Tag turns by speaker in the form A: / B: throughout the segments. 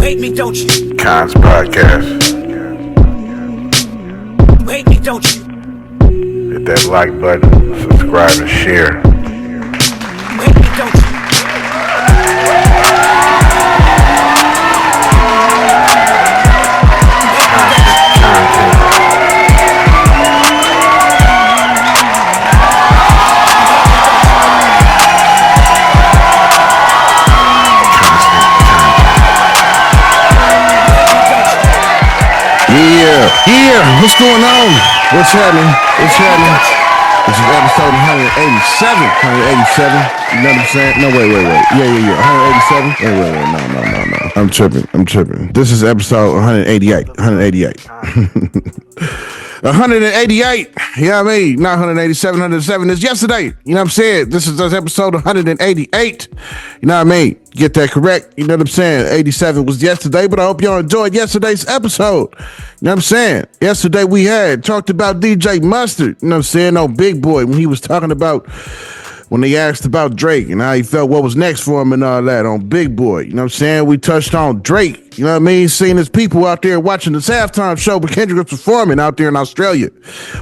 A: hate me, don't you?
B: Kons podcast.
A: You hate me, don't you?
B: Hit that like button, subscribe and share.
A: You hate me, don't you?
C: Yeah, what's going on? What's happening? This is episode 187. 187. You know what I'm saying? No, wait. Yeah. 187. No. I'm tripping. This is episode 188. 188. You know what I mean? Not 187. 107 is yesterday. You know what I'm saying? This is episode 188. You know what I mean? Get that correct. You know what I'm saying? 87 was yesterday, but I hope y'all enjoyed yesterday's episode. You know what I'm saying? Yesterday we talked about DJ Mustard. You know what I'm saying? On Big Boy when he was talking about when they asked about Drake and how he felt what was next for him and all that on Big Boy. You know what I'm saying? We touched on Drake. You know what I mean? Seeing his people out there watching this halftime show, but Kendrick was performing out there in Australia.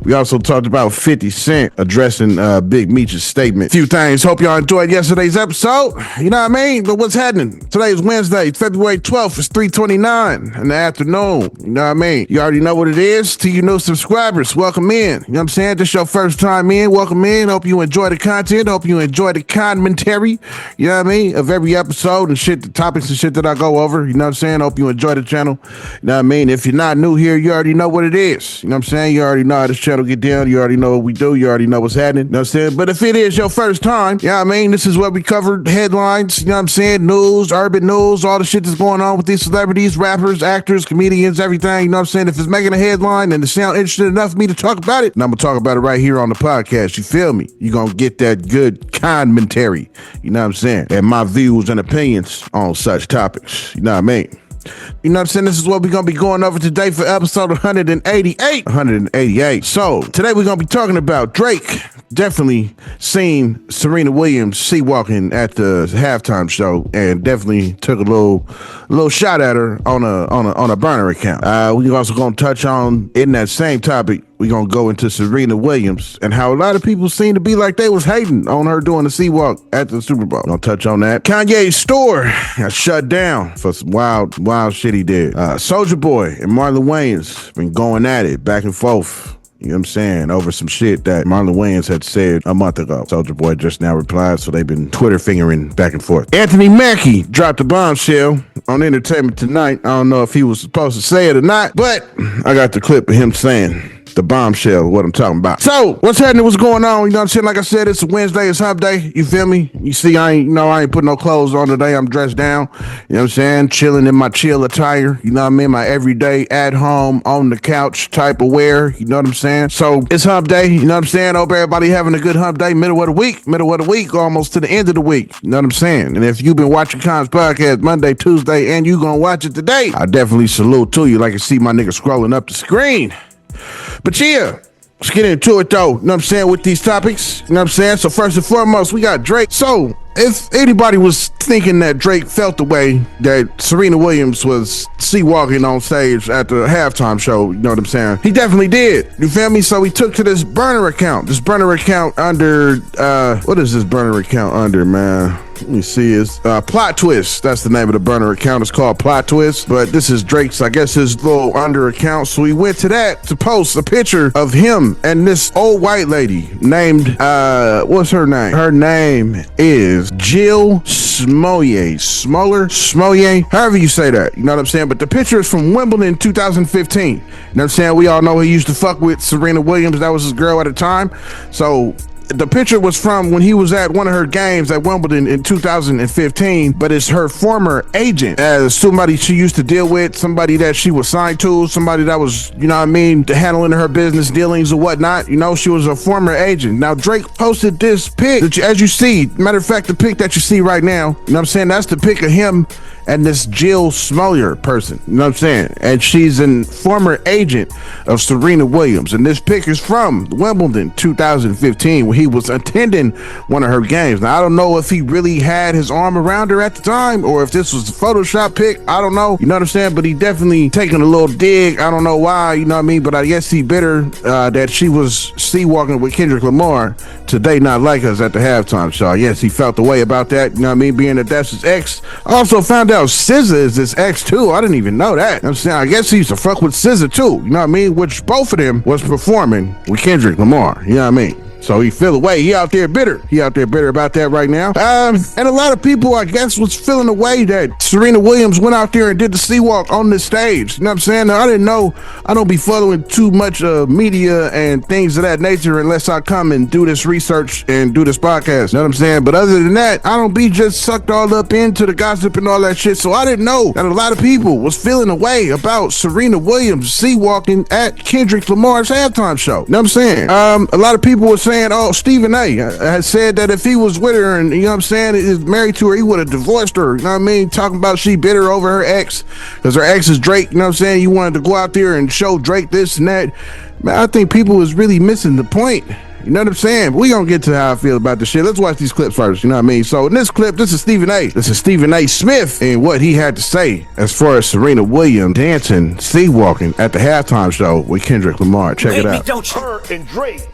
C: We also talked about 50 Cent addressing Big Meech's statement. A few things. Hope y'all enjoyed yesterday's episode. You know what I mean? But what's happening? Today is Wednesday, February 12th. It's 3:29 in the afternoon. You know what I mean? You already know what it is. To you new subscribers, welcome in. You know what I'm saying? This your first time in. Welcome in. Hope you enjoy the content. Hope you enjoy the commentary. You know what I mean? Of every episode and shit, the topics and shit that I go over. You know what I'm saying? Hope you enjoy the channel. You know what I mean? If you're not new here, you already know what it is. You know what I'm saying? You already know how this channel get down. You already know what we do. You already know what's happening. You know what I'm saying? But if it is your first time, you know what I mean? This is where we cover headlines, you know what I'm saying? News, urban news, all the shit that's going on with these celebrities, rappers, actors, comedians, everything. You know what I'm saying? If it's making a headline and it sound interesting enough for me to talk about it, and I'm going to talk about it right here on the podcast. You feel me? You're going to get that good commentary. You know what I'm saying? And my views and opinions on such topics. You know what I mean? You know what I'm saying? This is what we're going to be going over today for episode 188. 188. So, today we're going to be talking about Drake. Definitely seen Serena Williams sea-walking at the halftime show and definitely took a little shot at her on a burner account. We also going to touch on, in that same topic, we're going to go into Serena Williams and how a lot of people seem to be like they was hating on her doing the sea-walk at the Super Bowl. Going to touch on that. Kanye's store got shut down for some wild shit he did. Souljah Boy and Marlon Wayans been going at it back and forth. You know what I'm saying? Over some shit that Marlon Wayans had said a month ago. Souljah Boy just now replied, so they've been Twitter fingering back and forth. Mackie dropped a bombshell on Entertainment Tonight. I don't know if he was supposed to say it or not, but I got the clip of him saying the bombshell, what I'm talking about. So, what's happening? What's going on? You know what I'm saying? Like I said, it's a Wednesday, it's hump day. You feel me? You see, I ain't putting no clothes on today. I'm dressed down. You know what I'm saying? Chilling in my chill attire. You know what I mean? My everyday at home, on the couch type of wear. You know what I'm saying? So, it's hump day. You know what I'm saying? Hope everybody having a good hump day. Middle of the week, almost to the end of the week. You know what I'm saying? And if you've been watching Kons podcast Monday, Tuesday, and you gonna watch it today, I definitely salute to you. Like I see my nigga scrolling up the screen. But yeah, let's get into it though, you know what I'm saying, with these topics, you know what I'm saying? So first and foremost, we got Drake. So if anybody was thinking that Drake felt the way that Serena Williams was sea-walking on stage at the halftime show, you know what I'm saying? He definitely did. You feel me? So he took to this burner account. This burner account under, what is this burner account under, man? Let me see, it's Plot Twist. That's the name of the burner account. It's called Plot Twist. But this is Drake's, I guess, his little under account. So he went to that to post a picture of him and this old white lady named, what's her name? Her name is Jill Souljah. Souljah, however you say that. You know what I'm saying? But the picture is from Wimbledon 2015. You know what I'm saying? We all know he used to fuck with Serena Williams. That was his girl at the time. So the picture was from when he was at one of her games at Wimbledon in 2015, but it's her former agent, as somebody she used to deal with, somebody that she was signed to, somebody that was, you know what I mean, handling her business dealings or whatnot. You know, she was a former agent. Now, Drake posted this pic, as you see, matter of fact, the pic that you see right now, you know what I'm saying, that's the pic of him and this Jill Souljah person. You know what I'm saying? And she's a former agent of Serena Williams. And this pic is from Wimbledon 2015 when he was attending one of her games. Now, I don't know if he really had his arm around her at the time or if this was a Photoshop pic. I don't know. You know what I'm saying? But he definitely taking a little dig. I don't know why, you know what I mean? But I guess he bitter that she was sea-walking with Kendrick Lamar today, not like us at the halftime show. Yes, he felt the way about that, you know what I mean, being that that's his ex. I also found out SZA is his ex too. I didn't even know that. You know what I'm saying? I guess he used to fuck with SZA too, you know what I mean? Which both of them was performing with Kendrick Lamar, you know what I mean? So he feel away. He out there bitter. He out there bitter about that right now. And a lot of people, I guess, was feeling the way that Serena Williams went out there and did the sea walk on this stage. You know what I'm saying? Now, I didn't know. I don't be following too much media and things of that nature unless I come and do this research and do this podcast. You know what I'm saying? But other than that, I don't be just sucked all up into the gossip and all that shit. So I didn't know that a lot of people was feeling the way about Serena Williams sea walking at Kendrick Lamar's halftime show. You know what I'm saying? A lot of people were saying, oh, Stephen A. had said that if he was with her and, you know what I'm saying, is married to her, he would have divorced her. You know what I mean? Talking about she bitter over her ex because her ex is Drake. You know what I'm saying? You wanted to go out there and show Drake this and that. Man, I think people was really missing the point. You know what I'm saying? We gonna get to how I feel about this shit. Let's watch these clips first, you know what I mean? So in this clip, this is Stephen A. This is Stephen A. Smith and what he had to say as far as Serena Williams dancing, sea walking at the halftime show with Kendrick Lamar. Check it out.
B: Her and Drake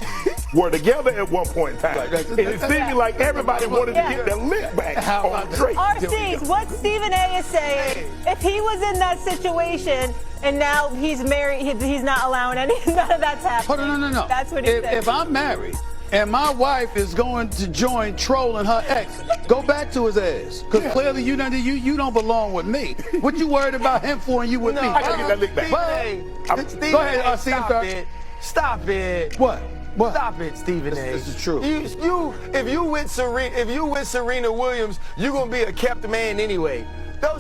B: were together at one point in time. And it seemed like everybody wanted to get their lip back on Drake.
D: RC's, what Stephen A. is saying, if he was in that situation and now he's married, he's not allowing none of that's happening.
E: Hold on, no.
D: That's what he said.
E: If I'm married and my wife is going to join trolling her ex, go back to his ass. Because clearly you don't belong with me. What you worried about him for and you with me?
B: I gotta get that lick back.
E: Go ahead, RC.
F: Stop it.
E: What?
F: Stop it, Stephen A.
E: This is true.
F: If you with Serena Williams, you gonna be a kept man anyway.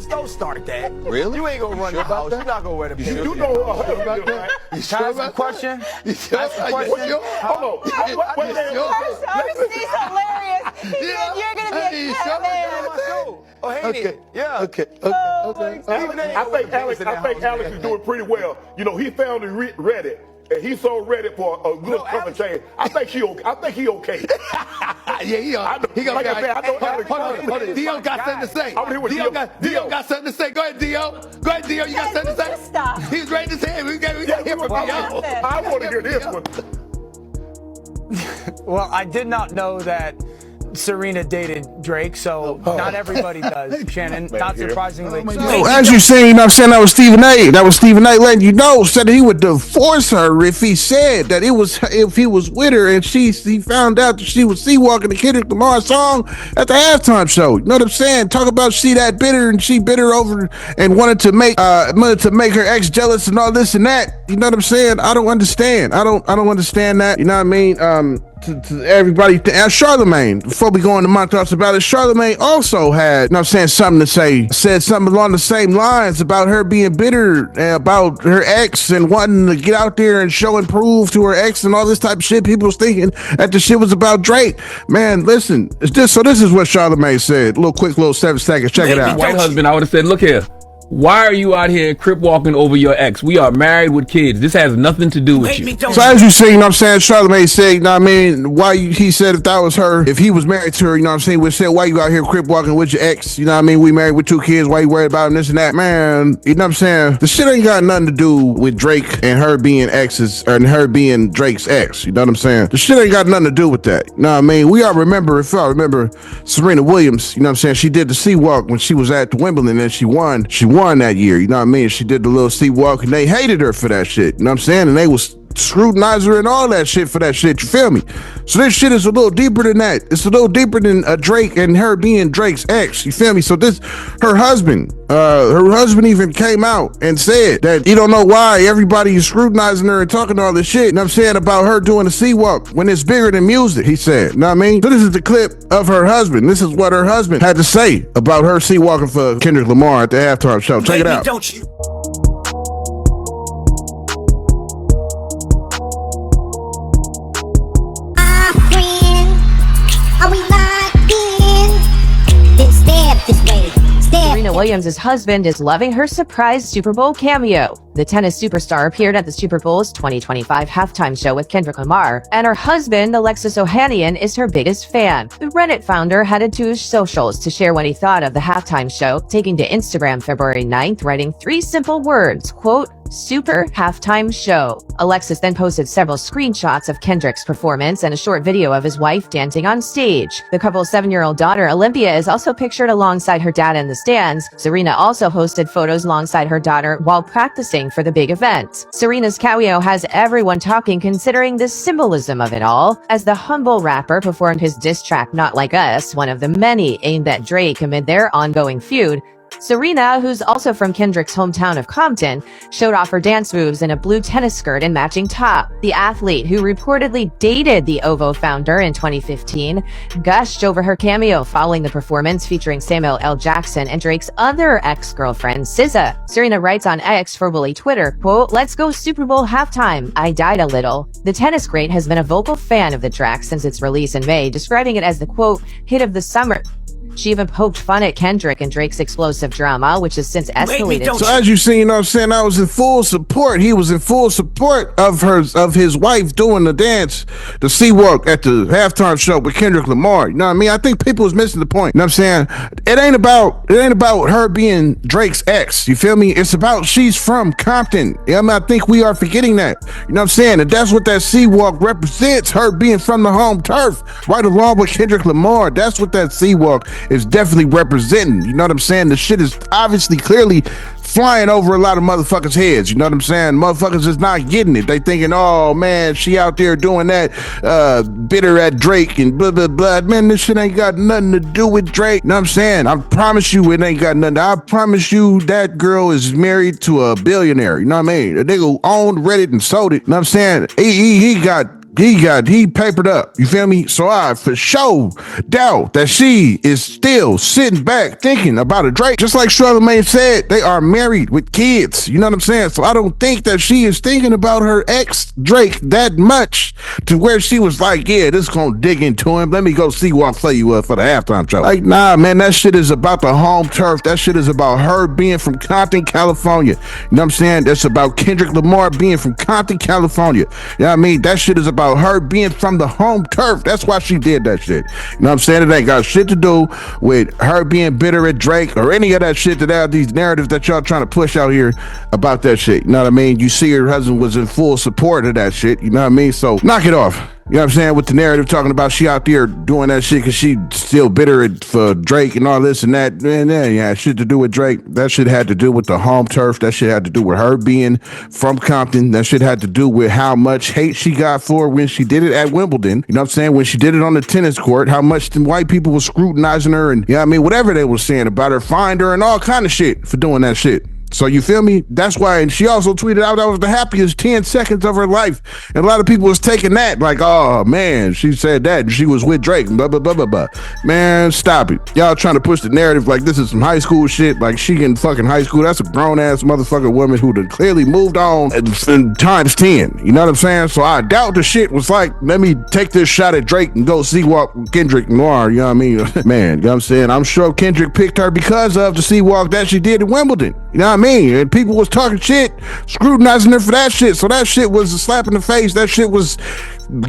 F: Don't start that.
E: Really?
F: You ain't gonna run the house. You're not gonna wear the pants.
B: You know about that?
E: You sure about that?
F: Question?
E: Hold on.
D: RC's hilarious. He said you're gonna be a cat man.
F: Oh, hey,
E: Okay.
F: yeah.
E: Okay.
B: I think Alex is doing pretty well. You know, he found Reddit. And he's so ready for a good chunk change. I think he okay.
E: Yeah, he gonna
B: like I said, I know Alex.
E: Hold on. Dio got something to say. Dio got something to say. Go ahead, Dio. You got something to say?
D: Just stop.
E: He's raising his hand. We got to hear from Dio.
B: I want to hear this one.
F: Well, I did not know that Serena dated Drake, so not everybody does, Shannon. Not surprisingly.
C: As you seen, you know what I'm saying, that was Stephen A. That was Stephen A. letting you know, said that he would divorce her if he said that if he was with her and he found out that she was sea walking the Kendrick Lamar song at the halftime show. You know what I'm saying? Talk about she that bitter and she bitter over and wanted to make her ex jealous and all this and that. You know what I'm saying? I don't understand. I don't understand that. You know what I mean? To everybody, and Charlemagne, before we go into my thoughts about it, Charlemagne also had, you know what I'm saying, something to say, said something along the same lines about her being bitter about her ex and wanting to get out there and show and prove to her ex and all this type of shit. People was thinking that the shit was about Drake. Man, listen, this is what Charlemagne said. Little 7 seconds. Check it out.
G: White husband, I would have said, look here. Why are you out here crip walking over your ex? We are married with kids. This has nothing to do with you.
C: So as you see, you know what I'm saying, Charlemagne said, you know what I mean, he said if that was her, if he was married to her, you know what I'm saying, we said, why you out here crip walking with your ex? You know what I mean? We married with 2 kids. Why you worried about this and that? Man, you know what I'm saying? The shit ain't got nothing to do with Drake and her being exes and her being Drake's ex. You know what I'm saying? The shit ain't got nothing to do with that. You know what I mean? If y'all remember Serena Williams, you know what I'm saying? She did the sea walk when she was at Wimbledon and she won that year. You know what I mean? She did the little sea walk and they hated her for that shit. You know what I'm saying? And they was scrutinizing her and all that shit for that shit. You feel me? So this shit is a little deeper than that. It's a little deeper than Drake and her being Drake's ex. You feel me? So her husband even came out and said that he don't know why everybody is scrutinizing her and talking all this shit. You know what I'm saying? About her doing the sea walk when it's bigger than music, he said. You know what I mean? So this is the clip of her husband. This is what her husband had to say about her sea walking for Kendrick Lamar at the halftime show. Check it out.
A: Don't you?
H: Williams' husband is loving her surprise Super Bowl cameo. The tennis superstar appeared at the Super Bowl's 2025 halftime show with Kendrick Lamar, and her husband, Alexis Ohanian, is her biggest fan. The Reddit founder headed to his socials to share what he thought of the halftime show, taking to Instagram February 9th, writing 3 simple words, quote, "Super halftime show." Alexis then posted several screenshots of Kendrick's performance and a short video of his wife dancing on stage. The couple's 7-year-old daughter, Olympia, is also pictured alongside her dad in the stands. Serena also posted photos alongside her daughter while practicing for the big event. Serena's cameo has everyone talking, considering the symbolism of it all, as the humble rapper performed his diss track Not Like Us, one of the many aimed at Drake amid their ongoing feud. Serena, who's also from Kendrick's hometown of Compton, showed off her dance moves in a blue tennis skirt and matching top. The athlete, who reportedly dated the OVO founder in 2015, gushed over her cameo following the performance featuring Samuel L. Jackson and Drake's other ex-girlfriend, SZA. Serena writes on X, formerly Twitter, quote, "Let's go Super Bowl halftime. I died a little." The tennis great has been a vocal fan of the track since its release in May, describing it as the, quote, "hit of the summer." She even poked fun at Kendrick and Drake's explosive drama, which has since escalated.
C: So as you see, you know what I'm saying, I was in full support. He was in full support of his wife doing the dance, the C-walk at the halftime show with Kendrick Lamar. You know what I mean? I think people was missing the point. You know what I'm saying? It ain't about her being Drake's ex. You feel me? It's about she's from Compton. I mean, I think we are forgetting that. You know what I'm saying? And that's what that C-walk represents, her being from the home turf, right along with Kendrick Lamar. That's what that C-walk is definitely representing. You know what I'm saying? The shit is obviously clearly flying over a lot of motherfuckers' heads. You know what I'm saying? Motherfuckers is not getting it. They thinking, oh man, she out there doing that, bitter at Drake and blah, blah, blah. Man, this shit ain't got nothing to do with Drake. You know what I'm saying? I promise you it ain't got nothing. I promise you that girl is married to a billionaire. You know what I mean? A nigga who owned Reddit and sold it. You know what I'm saying? He papered up. You feel me? So I for sure doubt that she is still sitting back thinking about a Drake. Just like Charlamagne said, they are married with kids. You know what I'm saying? So I don't think that she is thinking about her ex Drake that much to where she was like, yeah, this gonna dig into him. Let me go see what I'll play you for the halftime show. Like, nah, man, that shit is about the home turf. That shit is about her being from Compton, California. You know what I'm saying? That's about Kendrick Lamar being from Compton, California. You know what I mean? That shit is about her being from the home turf. That's why she did that shit. You know what I'm saying? It ain't got shit to do with her being bitter at Drake or any of that shit that these narratives that y'all trying to push out here about that shit. You know what I mean? You see her husband was in full support of that shit. You know what I mean? So knock it off. You know what I'm saying? With the narrative talking about she out there doing that shit because she still bitter for Drake and all this and that. Man, that ain't had shit to do with Drake. That shit had to do with the home turf. That shit had to do with her being from Compton. That shit had to do with how much hate she got for when she did it at Wimbledon. You know what I'm saying? When she did it on the tennis court, how much the white people were scrutinizing her and, you know what I mean, whatever they were saying about her, fined her and all kind of shit for doing that shit. So you feel me? That's why, and she also tweeted out that was the happiest 10 seconds of her life. And a lot of people was taking that like, oh man, she said that she was with Drake, blah, blah, blah, blah, blah. Man, stop it. Y'all trying to push the narrative like this is some high school shit, like she in fucking high school. That's a grown ass motherfucking woman who done clearly moved on and times 10. You know what I'm saying? So I doubt the shit was like, let me take this shot at Drake and go C-walk with Kendrick Lamar. You know what I mean? Man, you know what I'm saying? I'm sure Kendrick picked her because of the C-walk that she did at Wimbledon. You know what I mean? And people was talking shit, scrutinizing her for that shit. So that shit was a slap in the face. That shit was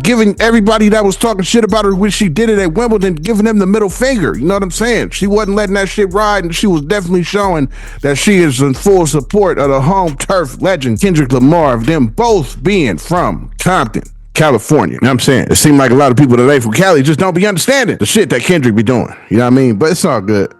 C: giving everybody that was talking shit about her when she did it at Wimbledon, giving them the middle finger. You know what I'm saying? She wasn't letting that shit ride, and she was definitely showing that she is in full support of the home turf legend, Kendrick Lamar, of them both being from Compton, California. You know what I'm saying? It seemed like a lot of people that ain't from Cali just don't be understanding the shit that Kendrick be doing. You know what I mean? But it's all good.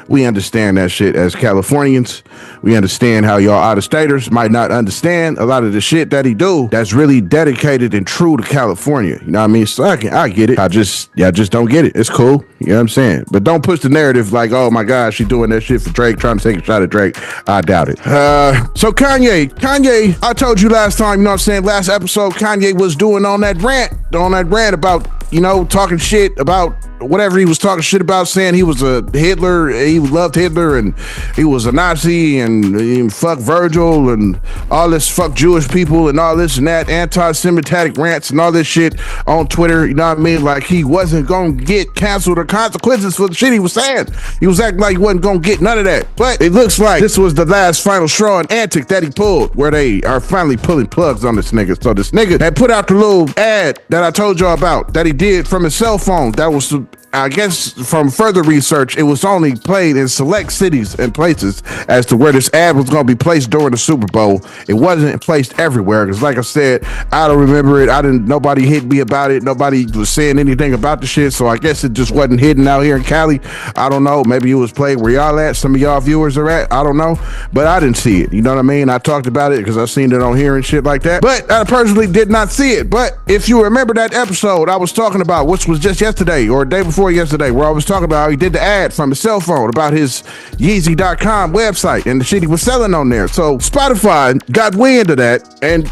C: We understand that shit as Californians. We understand how y'all out-of-staters might not understand a lot of the shit that he do that's really dedicated and true to California. You know what I mean? So I get it. Y'all just don't get it. It's cool. You know what I'm saying? But don't push the narrative like, oh my God, she doing that shit for Drake, trying to take a shot at Drake. I doubt it. So Kanye, I told you last time, you know what I'm saying, last episode, Kanye was doing on that rant on that rant about, you know, talking shit about whatever he was talking shit about, saying he was a Hitler, he loved Hitler, and he was a Nazi, and fuck Virgil, and all this fuck Jewish people, and all this and that, anti-Semitic rants and all this shit on Twitter, you know what I mean? Like he wasn't gonna get canceled or consequences for the shit he was saying. He was acting like he wasn't gonna get none of that. But it looks like this was the last final straw and antic that he pulled, where they are finally pulling plugs on this nigga. So this nigga had put out the little ad that I told y'all about, that he did from his cell phone. That was, I guess from further research, it was only played in select cities and places as to where this ad was going to be placed during the Super Bowl. It wasn't placed everywhere, because like I said, I don't remember it. Nobody hit me about it. Nobody was saying anything about the shit. So I guess it just wasn't hidden out here in Cali. I don't know. Maybe it was played where y'all at. Some of y'all viewers are at. I don't know. But I didn't see it. You know what I mean? I talked about it because I seen it on here and shit like that. But I personally did not see it. But if you remember that episode I was talking about, which was just yesterday or day before yesterday, where I was talking about how he did the ad from his cell phone about his Yeezy.com website and the shit he was selling on there. So Spotify got wind of that, and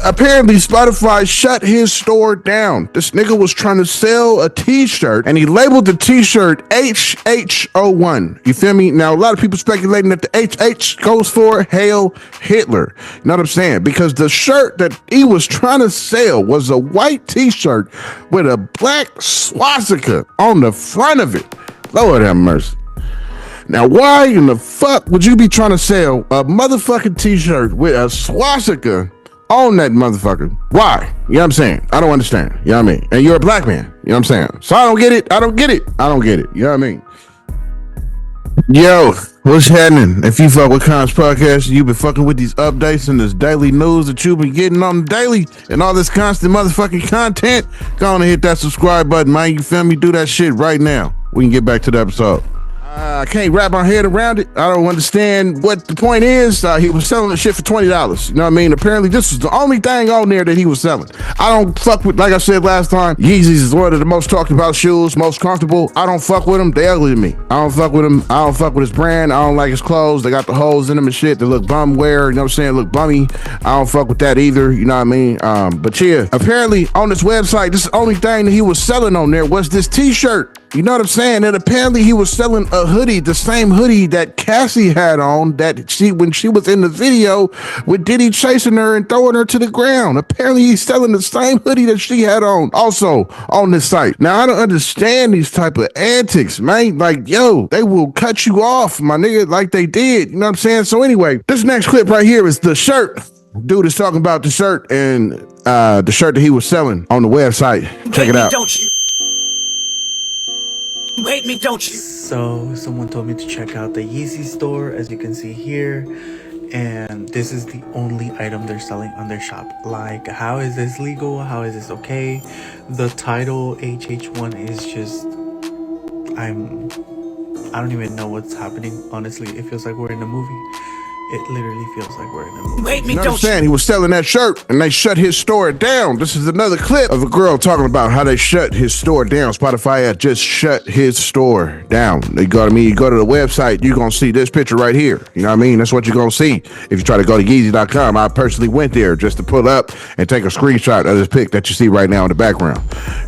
C: apparently Spotify shut his store down. This nigga was trying to sell a t-shirt, and he labeled the t-shirt HH01. You feel me? Now a lot of people speculating that the HH goes for Hail Hitler. You know what I'm saying? Because the shirt that he was trying to sell was a white t-shirt with a black swastika on the front of it. Lord have mercy. Now, why in the fuck would you be trying to sell a motherfucking t-shirt with a swastika on that motherfucker? Why? You know what I'm saying? I don't understand. You know what I mean? And you're a black man. You know what I'm saying? So I don't get it. I don't get it. I don't get it. You know what I mean? Yo, what's happening? If you fuck with Kons podcast, you've been fucking with these updates and this daily news that you've been getting on the daily and all this constant motherfucking content, go on and hit that subscribe button, man. You feel me? Do that shit right now. We can get back to the episode. I can't wrap my head around it. I don't understand what the point is. He was selling the shit for $20. You know what I mean? Apparently, this was the only thing on there that he was selling. I don't fuck with, like I said last time, Yeezys is one of the most talked about shoes, most comfortable. I don't fuck with them. They ugly to me. I don't fuck with them. I don't fuck with his brand. I don't like his clothes. They got the holes in them and shit. They look bum wear. You know what I'm saying? Look bummy. I don't fuck with that either. You know what I mean? But yeah, apparently on this website, this is the only thing that he was selling on there was this t-shirt. You know what I'm saying? And apparently he was selling a hoodie, the same hoodie that Cassie had on, that when she was in the video with Diddy chasing her and throwing her to the ground. Apparently he's selling the same hoodie that she had on also on this site. Now I don't understand these type of antics, man. Like, yo, they will cut you off, my nigga, like they did. You know what I'm saying? So anyway, this next clip right here is the shirt. Dude is talking about the shirt and the shirt that he was selling on the website. Check it out.
A: Don't you? You hate me, don't you?
I: So someone told me to check out the Yeezy store, as you can see here, and this is the only item they're selling on their shop. Like, how is this legal? How is this okay? The title HH1 is just, I don't even know what's happening. Honestly, it feels like we're in a movie. It literally feels like we're in a movie.
A: You hate me,
C: You know what I'm
A: don't you?
C: saying? He was selling that shirt and they shut his store down. This is another clip of a girl talking about how they shut his store down. Spotify had just shut his store down. You go to you go to the website, you're going to see this picture right here. You know what I mean? That's what you're going to see. If you try to go to Yeezy.com, I personally went there just to pull up and take a screenshot of this pic that you see right now in the background.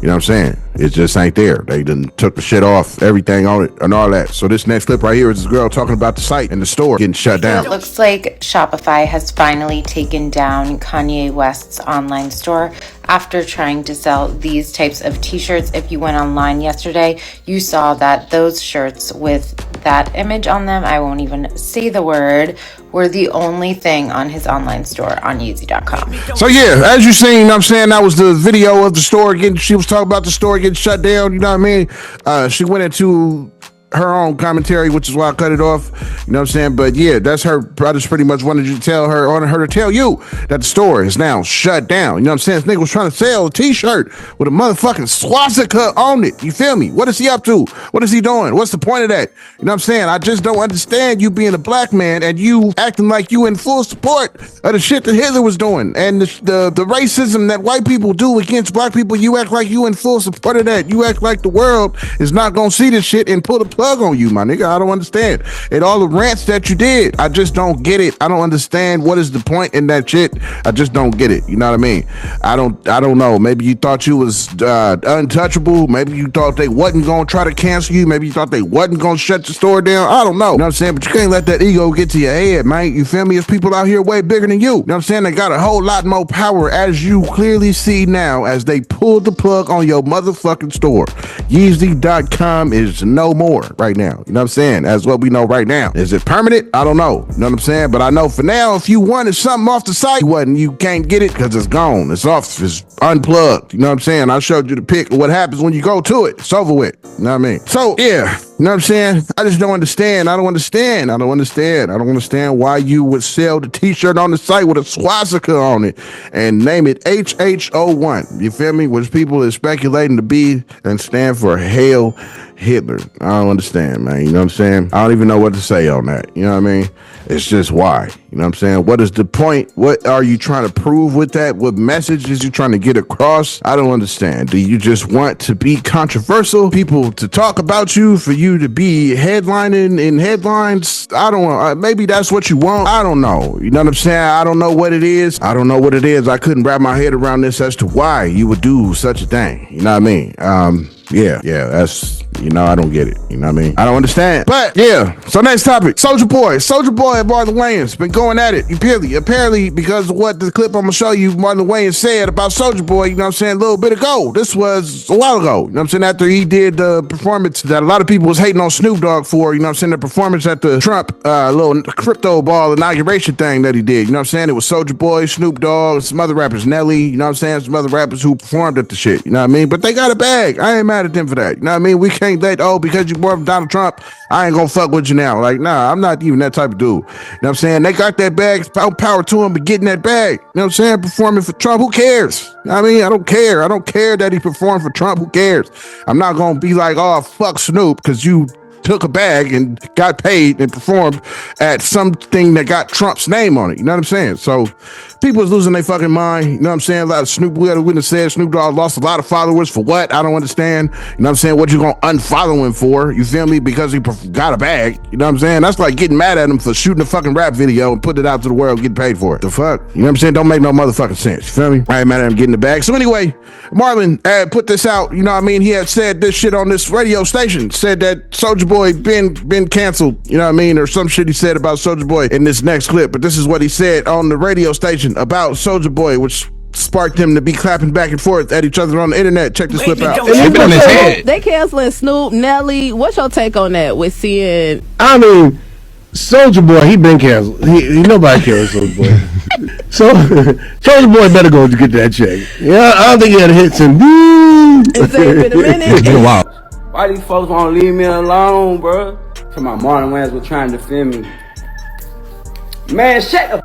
C: You know what I'm saying? It just ain't there. They done took the shit off, everything on it and all that. So this next clip right here is this girl talking about the site and the store getting shut down.
J: It looks like Shopify has finally taken down Kanye West's online store after trying to sell these types of t-shirts. If you went online yesterday, you saw that those shirts with that image on them, I won't even say the word, were the only thing on his online store on Yeezy.com.
C: So yeah, as you seen, you know what I'm saying, that was the video of the store getting, she was talking about the store getting shut down, you know what I mean? She went into her own commentary, which is why I cut it off, you know what I'm saying? But yeah, that's her. I just pretty much wanted you to tell her, wanted her to tell you that the store is now shut down. You know what I'm saying? This nigga was trying to sell a t-shirt with a motherfucking swastika on it. You feel me? What is he up to? What is he doing? What's the point of that? You know what I'm saying? I just don't understand you being a black man and you acting like you in full support of the shit that Hitler was doing and the racism that white people do against black people. You act like you in full support of that. You act like the world is not gonna see this shit and pull the plug plug on you, my nigga. I don't understand. And all the rants that you did, I just don't get it. I don't understand what is the point in that shit. I just don't get it. You know what I mean? I don't know. Maybe you thought you was untouchable. Maybe you thought they wasn't gonna try to cancel you. Maybe you thought they wasn't gonna shut the store down. I don't know. You know what I'm saying? But you can't let that ego get to your head, man. You feel me? There's people out here way bigger than you. You know what I'm saying? They got a whole lot more power, as you clearly see now, as they pulled the plug on your motherfucking store. Yeezy.com is no more right now. You know what I'm saying? That's what we know right now. Is it permanent? I don't know. You know what I'm saying? But I know for now, if you wanted something off the site, you can't get it because it's gone. It's off. It's unplugged. You know what I'm saying? I showed you the pic of what happens when you go to it. It's over with. You know what I mean? So, yeah. You know what I'm saying? I just don't understand. I don't understand why you would sell the t-shirt on the site with a swastika on it and name it HHO1. You feel me? Which people is speculating to be and stand for Hail Hitler. I don't understand, man. You know what I'm saying? I don't even know what to say on that. You know what I mean? It's just why. You know what I'm saying? What is the point? What are you trying to prove with that? What message is you trying to get across? I don't understand. Do you just want to be controversial? People to talk about you, for you to be headlining in headlines? I don't know. Maybe that's what you want. I don't know. You know what I'm saying? I don't know what it is. I couldn't wrap my head around this as to why you would do such a thing. You know what I mean? Yeah, that's, I don't get it. You know what I mean? I don't understand. But yeah, so next topic. Souljah Boy and Marlon Wayans been going at it. Apparently, because of what the clip I'm gonna show you, Marlon Wayans said about Souljah Boy, you know what I'm saying, a little bit ago. This was a while ago. You know what I'm saying? After he did the performance that a lot of people was hating on Snoop Dogg for, you know what I'm saying, the performance at the Trump little crypto ball inauguration thing that he did. You know what I'm saying? It was Souljah Boy, Snoop Dogg, some other rappers, Nelly, you know what I'm saying, some other rappers who performed at the shit. You know what I mean? But they got a bag. I ain't mad at them for that. You know what I mean? We can't let, because you more from Donald Trump, I ain't gonna fuck with you now. Like, nah, I'm not even that type of dude. You know what I'm saying? They got that bag, power to him, but getting that bag. You know what I'm saying? Performing for Trump, who cares? You know what I mean? I don't care. I don't care that he performed for Trump. Who cares? I'm not gonna be like, oh, fuck Snoop, because you took a bag and got paid and performed at something that got Trump's name on it. You know what I'm saying? So people is losing their fucking mind. You know what I'm saying? A lot of Snoop Dogg lost a lot of followers for what? I don't understand. You know what I'm saying? What you gonna unfollow him for? You feel me? Because he got a bag. You know what I'm saying? That's like getting mad at him for shooting a fucking rap video and putting it out to the world, getting paid for it. The fuck? You know what I'm saying? Don't make no motherfucking sense. You feel me? I ain't mad at him getting the bag. So anyway, Marlon put this out. You know what I mean? He had said this shit on this radio station. Said that Souljah Boy been canceled. You know what I mean? Or some shit he said about Souljah Boy in this next clip. But this is what he said on the radio station about Souljah Boy, which sparked them to be clapping back and forth at each other on the internet. Check this clip out.
K: They canceling Snoop, Nelly. What's your take on that with seeing?
L: I mean, Souljah Boy, he been canceled. He nobody cares Souljah Boy. So Souljah Boy better go to get that check. Yeah, I don't think he had a hit since.
K: It's been a minute.
L: It's been a while.
M: Why these folks won't leave me alone, bro? To my Marlon Wayans were trying to defend me. Man, shut the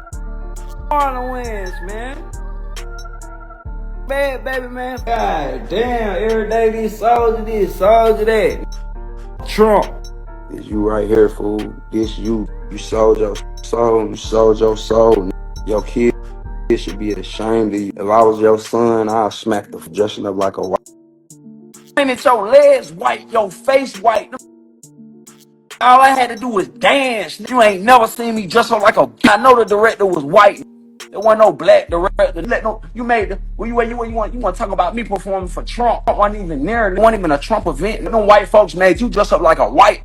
M: Marlon Wayans, man. Bad baby, man. God damn, every day these soldier this, soldier that. Trump. This you right here, fool. This you. You sold your soul. You sold your soul. Your kid should be ashamed of you. If I was your son, I'd smack the dressing up like a white. It's your legs white, your face white. All I had to do was dance. You ain't never seen me dress up like a. I know the director was white. There wasn't no black director. You made the. You want to talk about me performing for Trump? Trump wasn't even there. It wasn't even a Trump event. Them white folks made you dress up like a white.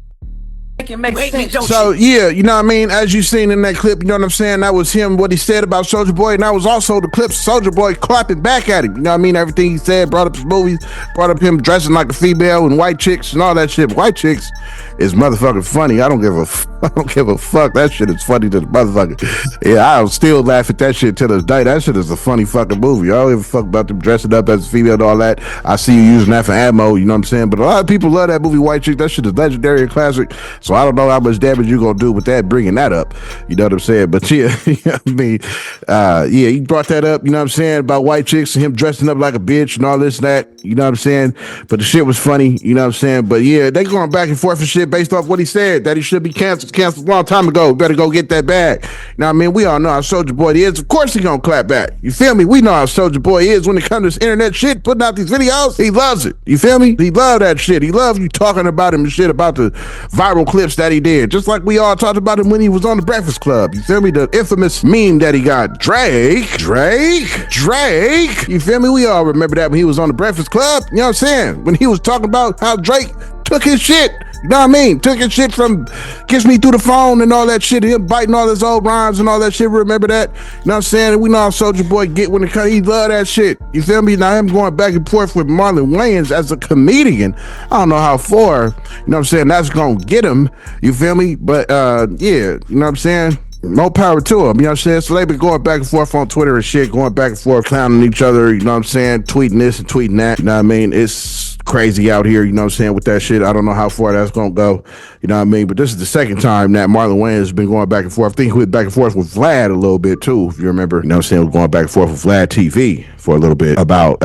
M: It makes sense.
C: So yeah, you know what I mean? As you seen in that clip, you know what I'm saying? That was him, what he said about Souljah Boy, and that was also the clip of Souljah Boy clapping back at him. You know what I mean? Everything he said, brought up his movies, brought up him dressing like a female and white chicks and all that shit. White chicks is motherfucking funny. I don't give a fuck. That shit is funny to the motherfucker. Yeah, I'll still laugh at that shit to this day. That shit is a funny fucking movie. I don't give a fuck about them dressing up as a female and all that. I see you using that for ammo, you know what I'm saying? But a lot of people love that movie White Chicks. That shit is legendary and classic. So I don't know how much damage you gonna do with that, bringing that up. You know what I'm saying? But yeah, you know what I mean? Yeah, he brought that up, you know what I'm saying, about white chicks and him dressing up like a bitch and all this and that, you know what I'm saying? But the shit was funny, you know what I'm saying? But yeah, they going back and forth and shit based off what he said, that he should be canceled. canceled a long time ago. Better go get that bag. Now, I mean, we all know how Soulja Boy is. Of course he gonna clap back. You feel me? We know how Soulja Boy is when it comes to this internet shit, putting out these videos. He loves it. You feel me? He love that shit. He love you talking about him and shit, about the viral clips that he did. Just like we all talked about him when he was on the Breakfast Club. You feel me? The infamous meme that he got. Drake. You feel me? We all remember that when he was on the Breakfast Club. You know what I'm saying? When he was talking about how Drake took his shit. You know what I mean? Took his shit from Kiss Me Through the Phone and all that shit. Him biting all his old rhymes and all that shit. Remember that? You know what I'm saying? We know how Soulja Boy get when it comes. He love that shit. You feel me? Now him going back and forth with Marlon Wayans as a comedian. I don't know how far, you know what I'm saying, that's going to get him. You feel me? But yeah, you know what I'm saying? More power to them, you know what I'm saying? So they been going back and forth on Twitter and shit, going back and forth, clowning each other, you know what I'm saying? Tweeting this and tweeting that, you know what I mean? It's crazy out here, you know what I'm saying, with that shit. I don't know how far that's gonna go, you know what I mean? But this is the second time that Marlon Wayans has been going back and forth. I think he went back and forth with Vlad a little bit too, if you remember, you know what I'm saying? We're going back and forth with Vlad TV for a little bit about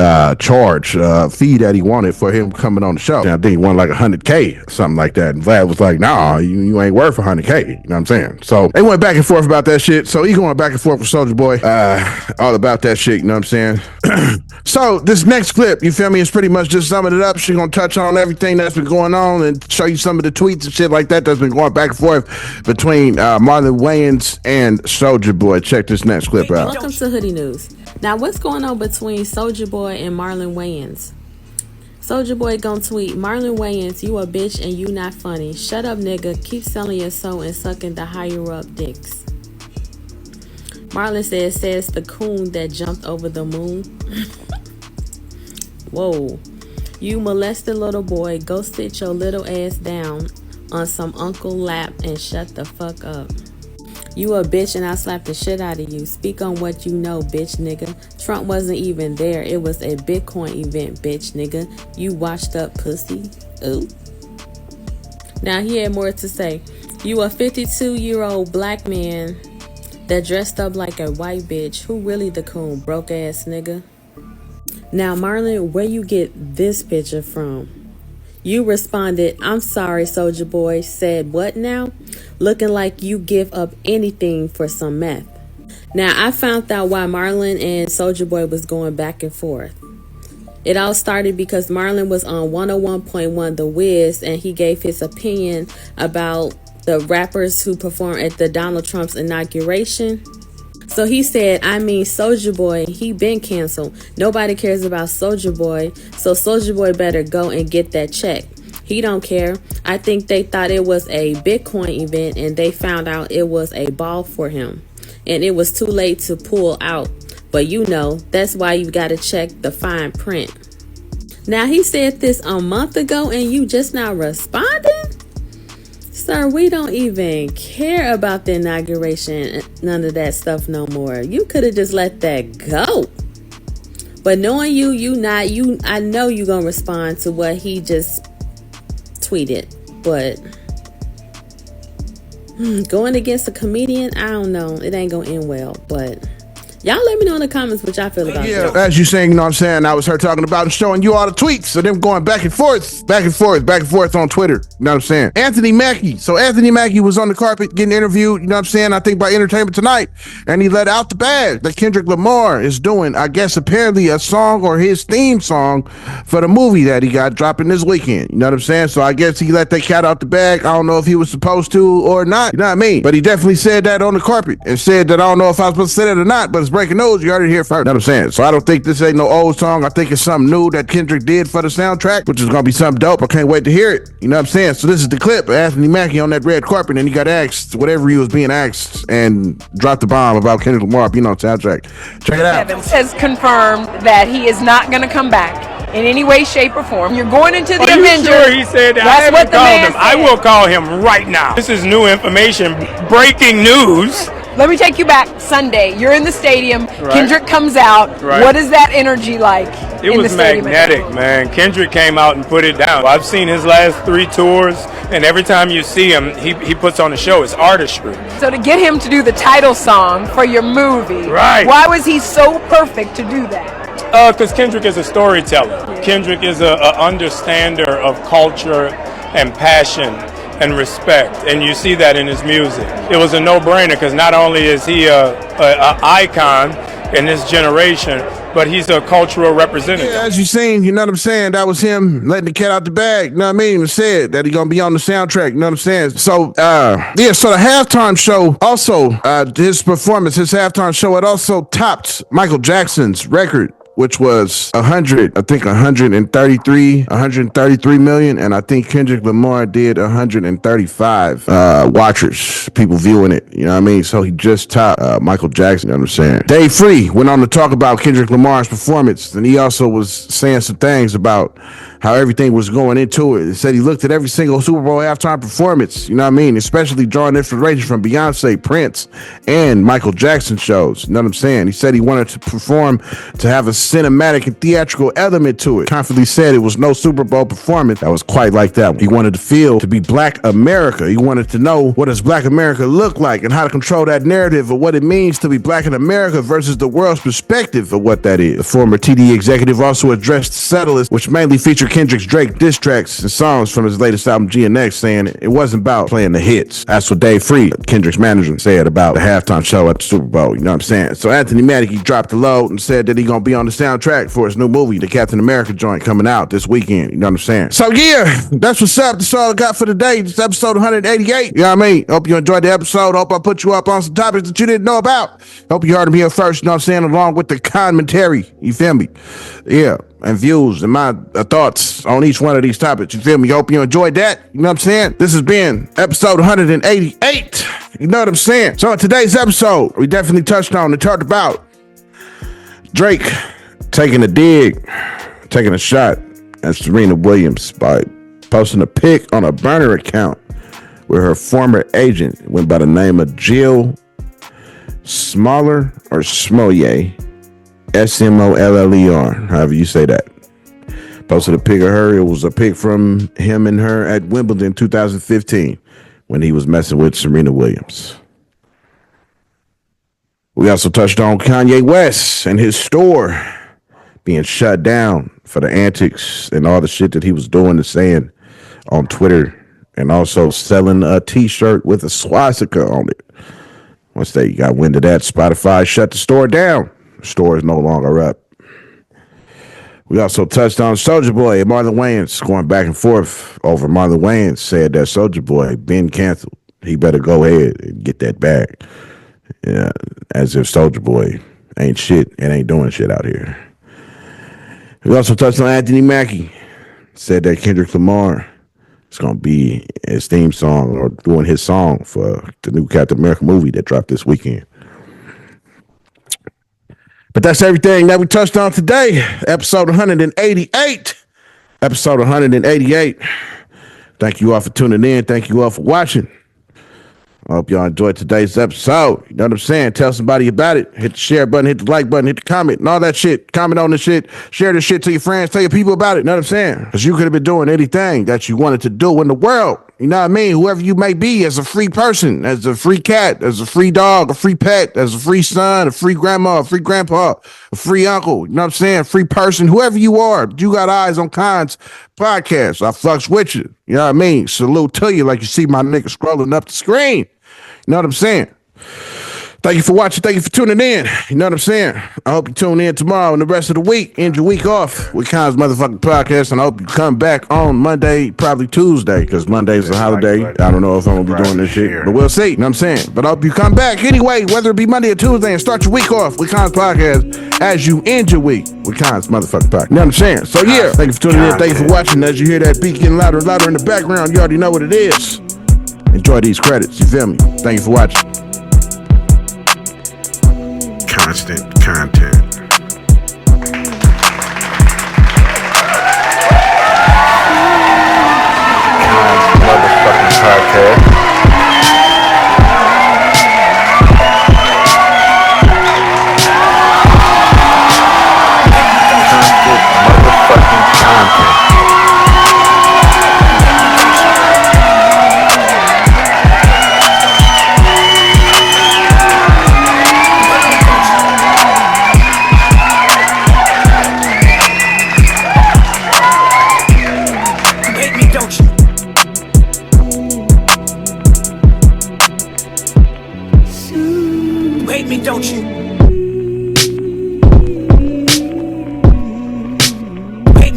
C: fee that he wanted for him coming on the show. And I think he wanted like $100K or something like that. And Vlad was like, nah, you ain't worth $100K, you know what I'm saying? So they went back and forth about that shit. So he going back and forth with Soulja Boy, all about that shit, you know what I'm saying? So this next clip, you feel me, is pretty much just summing it up. She's gonna touch on everything that's been going on and show you some of the tweets and shit like that that's been going back and forth between Marlon Wayans and Soulja Boy. Check this next clip out.
N: Welcome to Hoodie News. Now, what's going on between Soulja Boy and Marlon Wayans? Soulja Boy gon' tweet, Marlon Wayans, you a bitch and you not funny. Shut up, nigga. Keep selling your soul and sucking the higher up dicks. Marlon says the coon that jumped over the moon. Whoa. You molested little boy, go sit your little ass down on some uncle lap and shut the fuck up. You a bitch and I'll slap the shit out of you. Speak on what you know, bitch nigga. Trump wasn't even there. It was a Bitcoin event, bitch nigga. You washed up pussy. Ooh. Now he had more to say. You a 52-year-old black man that dressed up like a white bitch. Who really the coon, broke ass nigga? Now Marlon, where you get this picture from? You responded, I'm sorry, Soulja Boy. Said what now? Looking like you give up anything for some meth. Now, I found out why Marlon and Soulja Boy was going back and forth. It all started because Marlon was on 101.1 The Wiz and he gave his opinion about the rappers who performed at the Donald Trump's inauguration. So he said, I mean, Soulja Boy, he been canceled. Nobody cares about Soulja Boy, so Soulja Boy better go and get that check. He don't care. I think they thought it was a Bitcoin event and they found out it was a ball for him. And it was too late to pull out. But you know, that's why you gotta check the fine print. Now he said this a month ago and you just now responding? Sir, we don't even care about the inauguration, none of that stuff no more. You could have just let that go. But knowing I know you gonna respond to what he just tweeted. But going against a comedian, I don't know. It ain't gonna end well. But y'all let me know in the comments what y'all feel about it.
C: Yeah, as you saying, you know what I'm saying? I was her talking about and showing you all the tweets of them going back and forth on Twitter. You know what I'm saying? Anthony Mackie. So Anthony Mackie was on the carpet getting interviewed, you know what I'm saying? I think by Entertainment Tonight. And he let out the bag that Kendrick Lamar is doing, I guess, apparently a song or his theme song for the movie that he got dropping this weekend. You know what I'm saying? So I guess he let that cat out the bag. I don't know if he was supposed to or not. You know what I mean? But he definitely said that on the carpet and said that I don't know if I was supposed to say that or not, but it's breaking news. You heard it here first. You know what I'm saying? So I don't think this ain't no old song. I think it's something new that Kendrick did for the soundtrack, which is going to be something dope. I can't wait to hear it. You know what I'm saying? So this is the clip of Anthony Mackie on that red carpet, and he got asked whatever he was being asked and dropped the bomb about Kendrick Lamar being on soundtrack. Check it out.
O: Evans has confirmed that he is not going to come back in any way, shape, or form. You're going into the Avengers.
P: Sure he said that?
O: That's what the man said.
P: I will call him right now. This is new information, breaking news.
O: Let me take you back. Sunday, you're in the stadium.
P: Right.
O: Kendrick comes out.
P: Right.
O: What is that energy like?
P: It was magnetic, man. Kendrick came out and put it down. I've seen his last 3 tours, and every time you see him, he puts on a show. It's artistry.
O: So to get him to do the title song for your movie,
P: right?
O: Why was he so perfect to do that?
P: Because Kendrick is a storyteller. Kendrick is a understander of culture and passion. and respect, and you see that in his music. It was a no-brainer because not only is he a icon in this generation, but he's a cultural representative.
C: Yeah, as you seen, you know what I'm saying? That was him letting the cat out the bag, you know what I mean? And said that he gonna be on the soundtrack, you know what I'm saying? So, so the halftime show also, his halftime show, it also topped Michael Jackson's record, which was 133 million, and I think Kendrick Lamar did 135 watchers, people viewing it, you know what I mean? So he just topped Michael Jackson, you know what I'm saying? Dave Free went on to talk about Kendrick Lamar's performance, and he also was saying some things about how everything was going into it. He said he looked at every single Super Bowl halftime performance, you know what I mean? Especially drawing inspiration from Beyonce, Prince, and Michael Jackson shows, you know what I'm saying? He said he wanted to perform to have a cinematic and theatrical element to it. Confidently said it was no Super Bowl performance that was quite like that one. He wanted to feel to be Black America. He wanted to know what does Black America look like and how to control that narrative of what it means to be Black in America versus the world's perspective of what that is. The former TD executive also addressed The Settlers, which mainly featured Kendrick's Drake diss tracks and songs from his latest album GNX, saying it wasn't about playing the hits. That's what Dave Free, Kendrick's manager, said about the halftime show at the Super Bowl, you know what I'm saying? So Anthony Mackie dropped the load and said that he gonna be on the soundtrack for his new movie, the Captain America joint, coming out this weekend, you know what I'm saying? So yeah, that's what's up. That's all I got for today. This episode 188, you know what I mean? Hope you enjoyed the episode. Hope I put you up on some topics that you didn't know about. Hope you heard them here first, you know what I'm saying, along with the commentary, you feel me? Yeah, and views and my thoughts on each one of these topics, you feel me? Hope you enjoyed that, you know what I'm saying? This has been episode 188, you know what I'm saying? So in today's episode, we definitely touched on and talked about Drake taking a dig, taking a shot at Serena Williams by posting a pic on a burner account where her former agent went by the name of Jill Smoller or Souljah, Smoller, however you say that. Posted a pic of her. It was a pic from him and her at Wimbledon 2015 when he was messing with Serena Williams. We also touched on Kanye West and his store being shut down for the antics and all the shit that he was doing and saying on Twitter, and also selling a t-shirt with a swastika on it. Once they got wind of that, Spotify shut the store down. The store is no longer up. We also touched on Souljah Boy and Marlon Wayans going back and forth over Marlon Wayans said that Souljah Boy been canceled. He better go ahead and get that back. Yeah, as if Souljah Boy ain't shit and ain't doing shit out here. We also touched on Anthony Mackie. Said that Kendrick Lamar is going to be his theme song or doing his song for the new Captain America movie that dropped this weekend. But that's everything that we touched on today. Episode 188. Episode 188. Thank you all for tuning in. Thank you all for watching. I hope y'all enjoyed today's episode. You know what I'm saying? Tell somebody about it. Hit the share button, hit the like button, hit the comment, and all that shit. Comment on the shit. Share the shit to your friends. Tell your people about it. You know what I'm saying? Because you could have been doing anything that you wanted to do in the world. You know what I mean? Whoever you may be, as a free person, as a free cat, as a free dog, a free pet, as a free son, a free grandma, a free grandpa, a free uncle. You know what I'm saying? Free person, whoever you are. You got eyes on Kons podcast. I fucks with you. You know what I mean? Salute to you like you see my nigga scrolling up the screen. You know what I'm saying? Thank you for watching. Thank you for tuning in. You know what I'm saying? I hope you tune in tomorrow and the rest of the week. End your week off with Kons motherfucking podcast. And I hope you come back on Monday, probably Tuesday, because Monday's a holiday. I don't know if I'm going to be doing this shit, but we'll see. You know what I'm saying? But I hope you come back anyway, whether it be Monday or Tuesday, and start your week off with Kons podcast as you end your week with Kons motherfucking podcast. You know what I'm saying? So yeah, thank you for tuning in. Thank you for watching. As you hear that beat getting louder and louder in the background, you already know what it is. Enjoy these credits, you feel me? Thank you for watching. Constant content. Kons motherfucking podcast.
A: You hate me, don't you?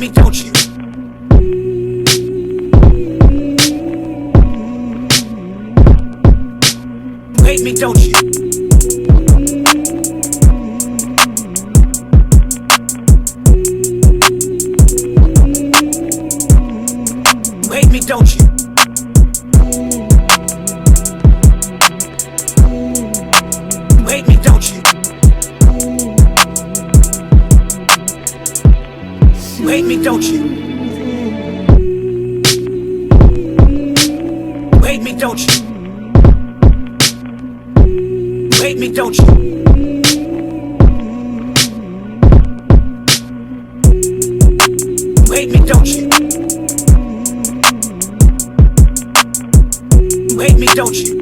A: me, don't you? You hate me, don't you? You hate me, don't you? You hate me, don't you? You hate me, don't you? You hate me, don't you? You hate me, don't you? You hate me, don't you? You hate me, don't you?